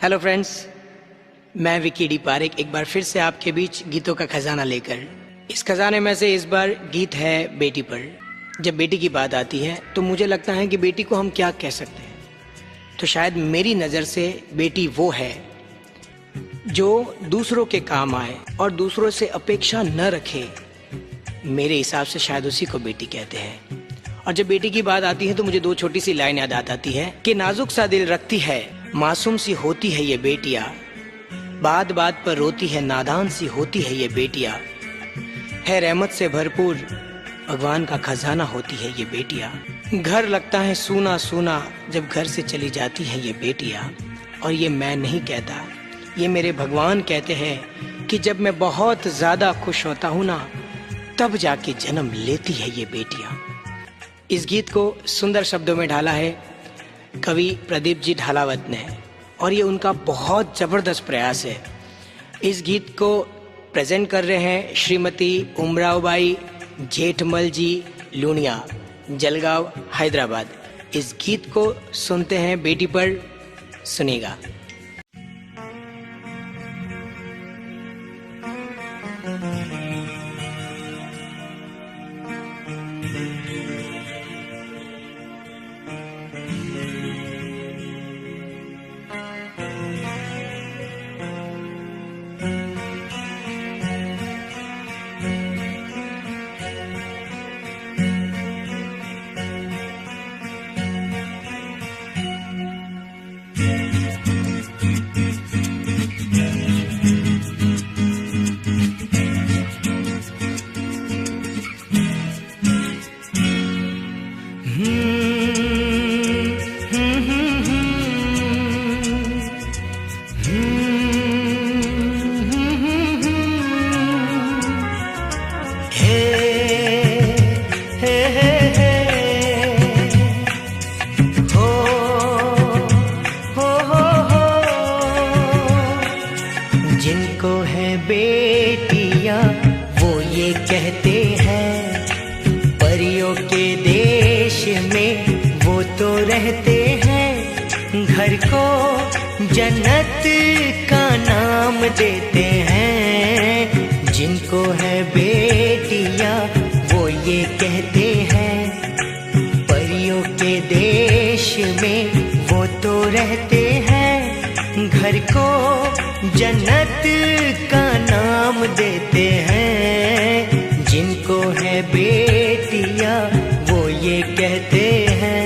Hello friends, मैं Vicky D Parekh एक बार फिर से आपके बीच गीतों का खजाना लेकर। इस खजाने में से इस बार गीत है बेटी पर। जब बेटी की बात आती है तो मुझे लगता है कि बेटी को हम क्या कह सकते हैं। तो शायद मेरी नज़र से बेटी वो है जो दूसरों के काम आए और दूसरों से अपेक्षा न रखे। मेरे हिसाब से शायद उसी को बेटी कहते हैं। और जब बेटी की बात आती है तो मुझे दो छोटी सी लाइन याद आती है कि नाजुक सा दिल रखती है, मासूम सी होती है ये बेटियां, बात बात पर रोती है, नादान सी होती है ये बेटियां, है रहमत से भरपूर भगवान का खजाना होती है ये बेटियां। घर लगता है सूना सूना जब घर से चली जाती है ये बेटियां। और ये मैं नहीं कहता, ये मेरे भगवान कहते हैं कि जब मैं बहुत ज्यादा खुश होता हूँ ना, तब जाके जन्म लेती है ये बेटियां। इस गीत को सुंदर शब्दों में ढाला है कवि प्रदीप जी ढालावत ने, और ये उनका बहुत जबरदस्त प्रयास है। इस गीत को प्रेजेंट कर रहे हैं श्रीमती उमरावबाई जेठमल जी लूनिया, जलगांव, हैदराबाद। इस गीत को सुनते हैं बेटी पर, सुनिएगा। जिनको है बेटियां वो ये कहते हैं, परियों के देश में वो तो रहते हैं, घर को जन्नत का नाम देते हैं। जिनको है बेटियां वो ये कहते हैं, परियों के देश में वो तो रहते हैं, घर को जन्नत का नाम देते हैं। जिनको है बेटियां वो ये कहते हैं।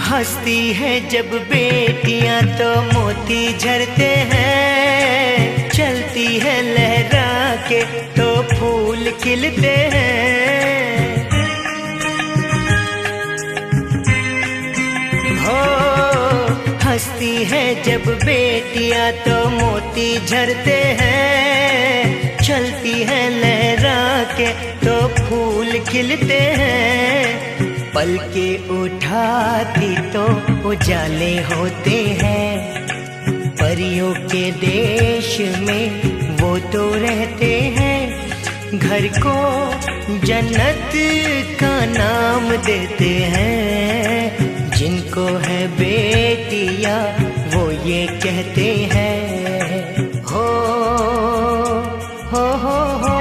हंसती है जब बेटियां तो मोती झरते हैं, चलती है लहरा के तो फूल खिलते हैं। हो हंसती है जब बेटियां तो मोती झरते हैं, चलती है लहरा के तो फूल खिलते हैं। पल के उठाती तो उजाले होते हैं, परियों के देश में वो तो रहते हैं, घर को जन्नत का नाम देते हैं। जिनको है बेटियां वो ये कहते हैं। हो हो हो हो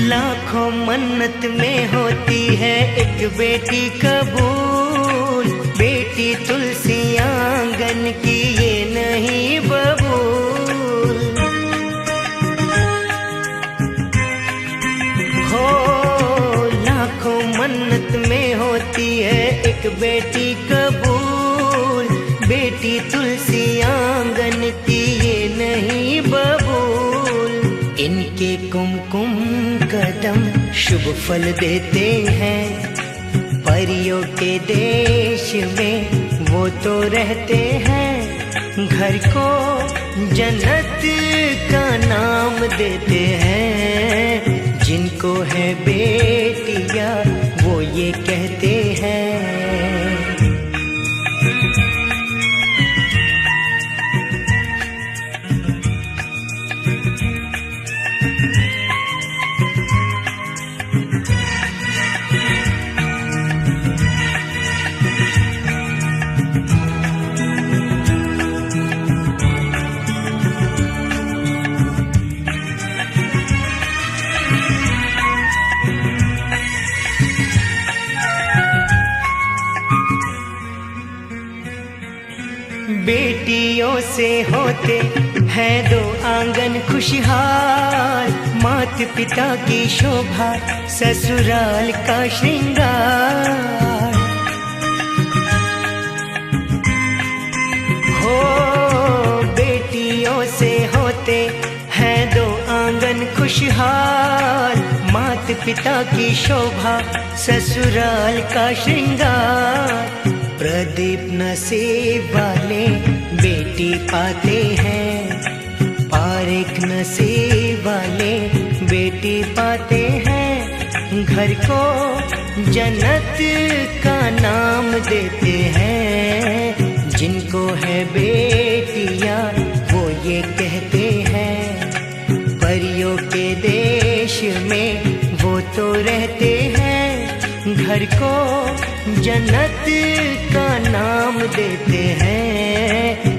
लाखों मन्नत में होती है एक बेटी कबूल, बेटी तुलसी आंगन की ये नहीं बबूल। हो लाखों मन्नत में होती है एक बेटी कबूल, बेटी तुलसी तुलसी आंगन की ये नहीं बबूल। इनके कुमकुम कदम शुभ फल देते हैं, परियों के देश में वो तो रहते हैं। घर को जन्नत का नाम देते हैं, जिनको है बेटियां वो ये कहते हैं। बेटियों से होते हैं दो आंगन खुशहाल, माता पिता की शोभा ससुराल का श्रृंगार। हो बेटियों से होते हैं दो आंगन खुशहाल, माता पिता की शोभा ससुराल का श्रृंगार। प्रदीप नसीब वाले बेटी पाते हैं, पारेख नसीब वाले बेटी पाते हैं। घर को जन्नत का नाम देते हैं, जिनको है बेटियां वो ये कहते हैं। परियों के देश में वो तो रहते हैं, घर को जन्नत का नाम देते हैं।